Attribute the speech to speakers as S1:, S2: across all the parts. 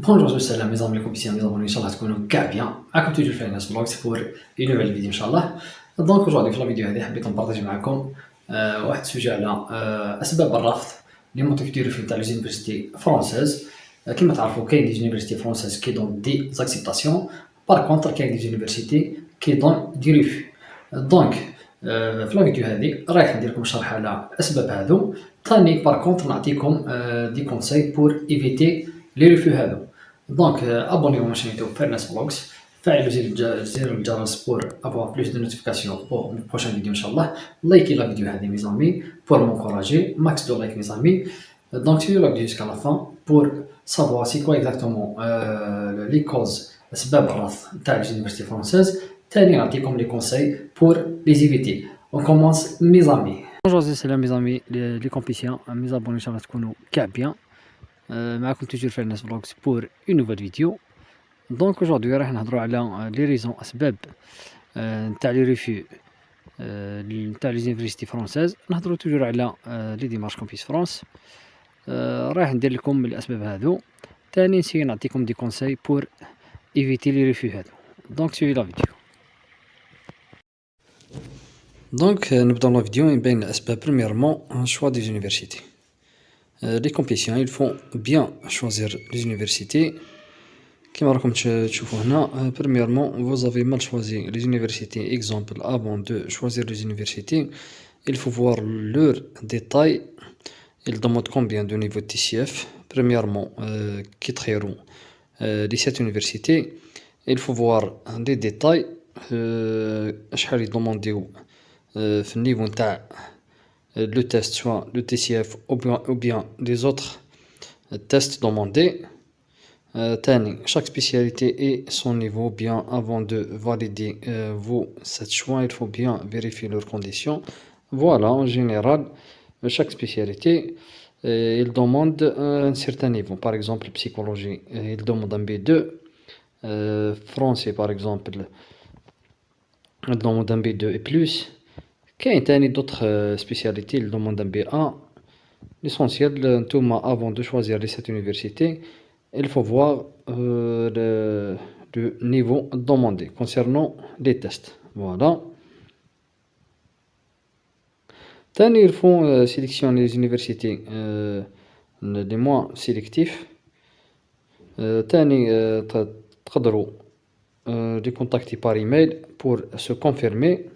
S1: Bonjour, salam mes amis, comme ici, mes abonnés, Inch'Allah, تكونوا كاع bien. معكم توجور في الناس بلوجز pour une nouvelle vidéo Inch'Allah. دونك aujourd'hui في الفيديو هذه حبيت نبارطاجي معكم واحد السوجي على اسباب الرفض لي مونطيك دي ريفي تاع ليزونيفرسيتي فرونسيز. كيما تعرفوا كاين دي زونيفرسيتي فرونسيز كي دون دي زاكسيبتاسيون، بار كونتر كاين دي زونيفرسيتي كي دون دي ريفي. دونك في الفيديو هذه رايح ندير لكم شرح على اسباب هذو، ثاني بار كونتر نعطيكم دي كونساي بور ايفيتي لي ريفي هذو. دونك abonnez-vous à ma chaîne YouTube Fairness Vlogs, فعلوا زر الجرس pour avoir plus de notifications pour mes prochaines vidéos Inch'Allah. Likez la vidéo هذه mes amis pour m'encourager, max de like mes amis. Donc suivez la vidéo jusqu'à la fin pour savoir c'est quoi exactement les causes أسباب الرفض تاع l'université française. ثاني نعطيكم les conseils pour les éviter. On commence mes amis. Bonjour salam mes amis les compétitions, mes abonnés Inch'Allah تكونوا كاع bien. معكم toujours Fairness Vlogs pour une nouvelle vidéo. دونك aujourd'hui راح نهضروا على لي ريزون اسباب نتاع لي ريفيو نتاع لي زونيفرسيتي فرونسيز. نهضروا توجور على لي ديمارش كومبيس فرانس. راح ندير لكم الاسباب هذو، ثاني نسيي نعطيكم دي كونساي بور ايفيتي لي ريفيو هذو. دونك سوي لا فيديو. دونك نبدا لا فيديو من بين الاسباب. بريميرمون شوا دي زونيفرسيتي. Les compétitions, il faut bien choisir les universités. Comme راكم تشوفوا هنا, premièrement, vous avez mal choisi les universités. Exemple, avant de choisir les universités, il faut voir leurs détails. Ils demandent combien de niveau de TCF. Premièrement, qui traiteront les 7 universités. Il faut voir les détails. شحال يدومونديو في النيفو نتاع le test, soit le TCF ou bien les autres tests demandés. Chaque spécialité et son niveau. Bien avant de valider cette choix, il faut bien vérifier leurs conditions. Voilà, en général, chaque spécialité, il demande un certain niveau. Par exemple, psychologie, il demande un B2. Français, par exemple, il demande un B2 et plus. كاين تاني d'autres spécialités, ils demandent un B1. L'essentiel, avant de choisir les 7 universités, il faut voir le niveau demandé concernant les tests. Voilà. تاني ils font sélectionner les universités les moins sélectifs. تاني تقدروا les contacter par email pour se confirmer.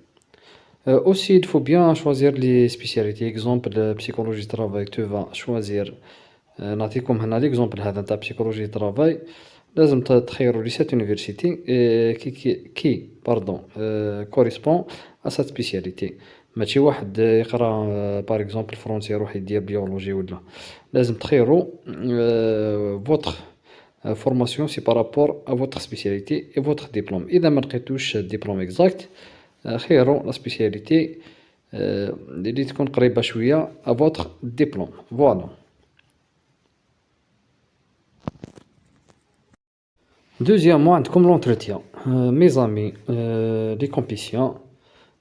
S1: Aussi, il faut bien choisir les spécialités. Exemple, psychologie du travail, tu vas choisir. نعطيكم هنا l'exemple هذا تاع psychologie du travail. لازم تخيروا les 7 universités qui correspond à cette spécialité. ماشي واحد يقرا par exemple فرنسي يروح يدير بيولوجي ولا. لازم تخيروا votre formation c'est par rapport à votre spécialité et votre diplôme. إذا ما لقيتوش diplôme exact, خيروا لا سبيسياليتي اللي تكون قريبه شويه à votre diplôme. Voilà. Deuxièmement, عندكم l'entretien. Mes amis, les compétitions,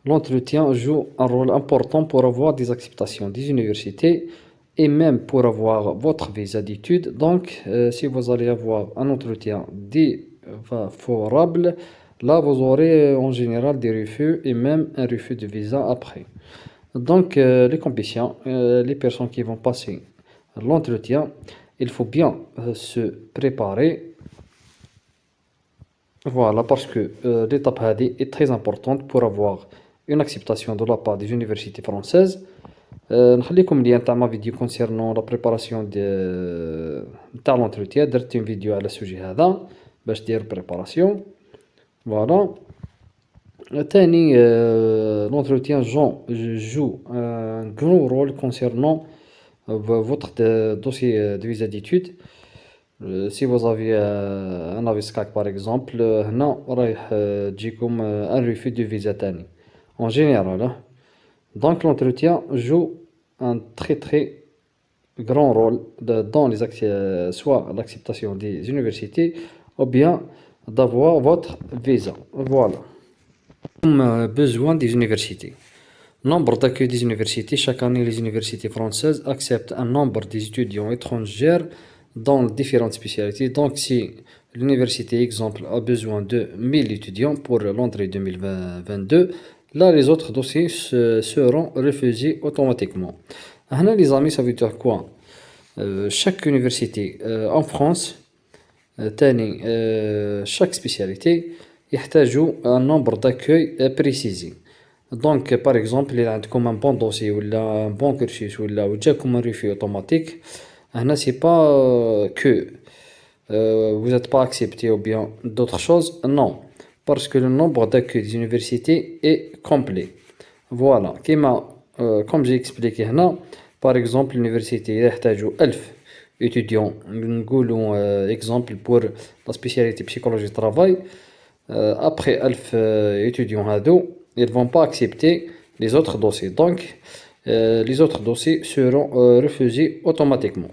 S1: l'entretien joue un rôle important pour avoir des acceptations des universités et même pour avoir votre visa d'études. Donc, si vous allez avoir un entretien défavorable, là, vous aurez en général des refus et même un refus de visa après. Donc, les compétitions, les personnes qui vont passer l'entretien, il faut bien se préparer. Voilà, parce que l'étape هذه est très importante pour avoir une acceptation de la part des universités françaises. نخليكم lien تاع ma vidéo concernant la préparation تاع l'entretien. درت une vidéo على السوجي هذا باش ديروا préparation. Voilà. تاني, l'entretien joue un gros rôle concernant votre dossier de visa d'études. Si vous avez un AVSCAC par exemple, هنا رايح تجيكم un refus de visa تاني en général. Donc l'entretien joue un très grand rôle dans soit l'acceptation des universités ou bien d'avoir votre visa. Voilà. Besoin des universités. Nombre d'accueil des universités. Chaque année, les universités françaises acceptent un nombre d'étudiants étrangers
S2: dans différentes spécialités. Donc, si l'université, exemple, a besoin de 1000 étudiants pour l'entrée 2022, là, les autres dossiers seront refusés automatiquement. Là, les amis, ça veut dire quoi? Chaque université en France, chaque spécialité يحتاجوا un nombre d'accueil précisé. Donc, par exemple, il y a un bon dossier ou un bon cursus ou un refus automatique. C'est pas que vous n'êtes pas accepté ou bien d'autres choses. Non, parce que le nombre d'accueil des universités est complet. Voilà, comme j'ai expliqué هنا, par exemple, l'université يحتاجوا 1000 étudiants. نقولوا exemple pour la spécialité psychologie du travail. Après 1000 étudiants هادو, ils vont pas accepter les autres dossiers. Donc, les autres dossiers seront refusés automatiquement.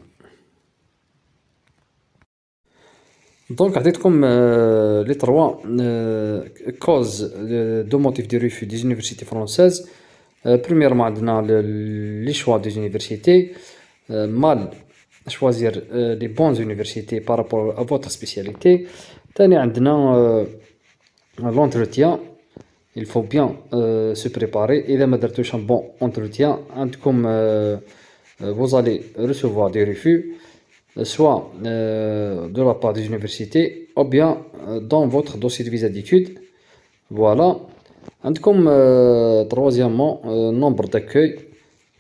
S2: Donc, عطيتكم les trois causes de motifs de refus des universités françaises. Premièrement, عندنا les choix des universités. Mal choisir les bonnes universités par rapport à votre spécialité. ثاني عندنا l'entretien. Il faut bien se préparer. إذا ما درتوش un bon entretien, عندكم vous allez recevoir des refus, soit de la part des universités ou bien dans votre dossier de visa d'études. Voilà. عندكم troisièmement nombre d'accueil.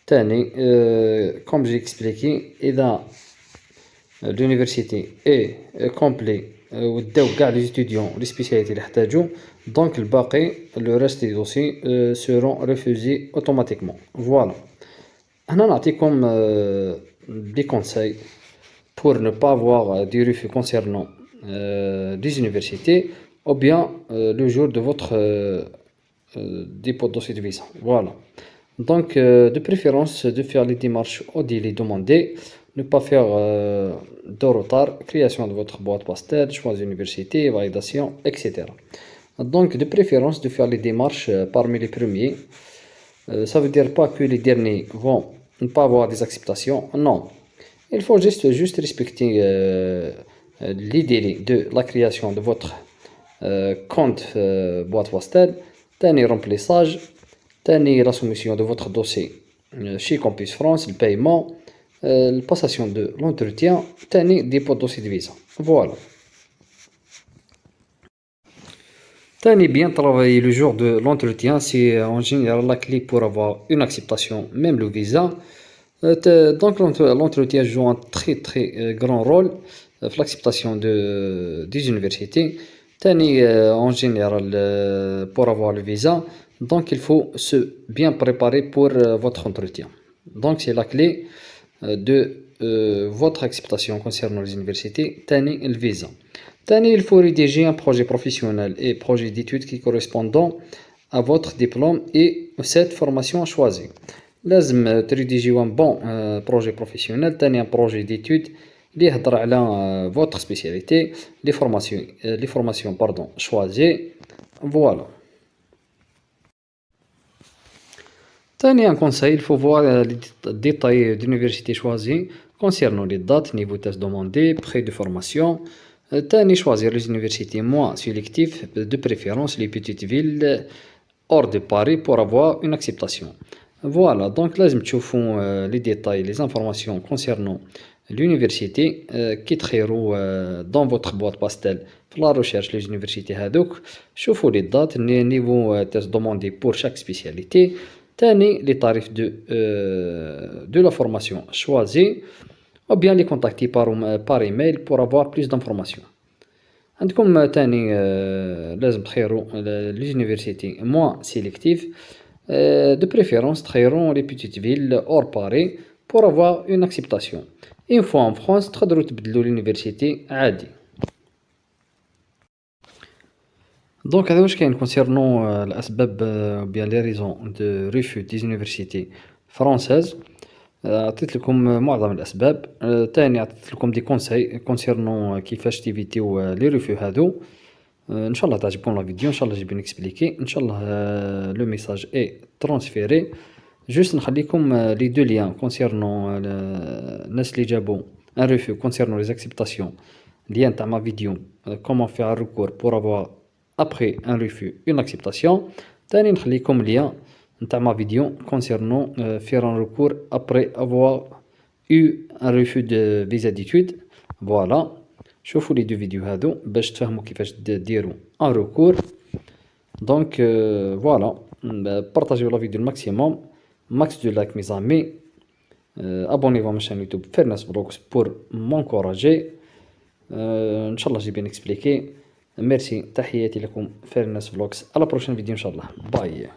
S2: ثاني comme j'ai expliqué, إذا l'université est complet وداو كاع les étudiants les spécialités اللي يحتاجوا, donc الباقي le reste des dossiers seront refusés automatiquement. Voilà. هنا نعطيكم des conseils pour ne pas avoir des refus concernant des universités ou bien le jour de votre dépôt de dossier de visa. Voilà. Donc, de préférence de faire les démarches au délai demandé, ne pas faire de retard, création de votre boîte postale, choix d'université, validation, etc. Donc, de préférence de faire les démarches parmi les premiers. Ça veut dire pas que les derniers vont ne pas avoir des acceptations. Non. Il faut juste respecter les délais de la création de votre compte boîte postale, dernier remplissage, dernier la soumission de votre dossier chez Campus France, le paiement, la passation de l'entretien, dernier dépôt de dossier de visa. Voilà. Tani bien travailler le jour de l'entretien, c'est en général la clé pour avoir une acceptation, même le visa. Donc l'entretien joue un très grand rôle dans l'acceptation des universités. Tani en général pour avoir le visa, donc il faut se bien préparer pour votre entretien. Donc c'est la clé de votre acceptation concernant les universités. Tani le visa. Tani, il faut rédiger un projet professionnel et projet d'études qui correspondant à votre diplôme et cette formation choisie. لازم تريديجيو un bon projet professionnel. تاني un projet d'études اللي يهضر على votre spécialité, les formations pardon choisies. Voilà. تاني un conseil, il faut voir les détails d'université choisie concernant les dates, niveau test demandé, prix de formation. تاني choisir les universités moins sélectives, de préférence les petites villes hors de Paris pour avoir une acceptation. Voilà, donc لازم تشوفوا les détails, les informations concernant l'université qui تخيروا dans votre boîte postale pour la recherche les universités هذوك. شوفوا les dates, les niveaux test demandés pour chaque spécialité. تاني les tarifs de la formation choisie ou bien les contacter par email pour avoir plus d'informations. عندكم تاني لازم تخيروا les universités moins sélectives. De préférence تخيرون les petites villes hors Paris pour avoir une acceptation. Une fois en France تقدروا تبدلوا l'université عادي. Donc هذا واش كاين concernant الأسباب bien les raisons de refus des universités françaises. عطيت لكم معظم الأسباب. تاني عطيت لكم دي conseils concernant كيفاش تيفيتيو لي ريفيو هادو. ان شاء الله تعجبكم لا فيديو, ان شاء الله جي بين اكسبليكي, ان شاء الله لو ميساج اي ترانسفيري. جوست نخليكم لي دو ليان كونسيرنون الناس اللي جابوا un refus concernant les acceptations, lien تاع ma vidéo, comment faire un recours pour avoir après un refus une acceptation. تاني نخليكم lien نتاع ma vidéo concernant faire un recours après avoir eu un refus de visa d'études. Voilà, شوفوا les deux vidéos هادو باش تفهموا كيفاش ديروا un recours. Donc voilà, partagez la vidéo le maximum, max de like mes amis, abonnez-vous à ma chaîne YouTube Fairness Vlogs pour m'encourager. Inch'Allah j'ai bien expliqué. Merci, تحياتي لكم Fairness Vlogs, à la prochaine vidéo Inch'Allah, bye.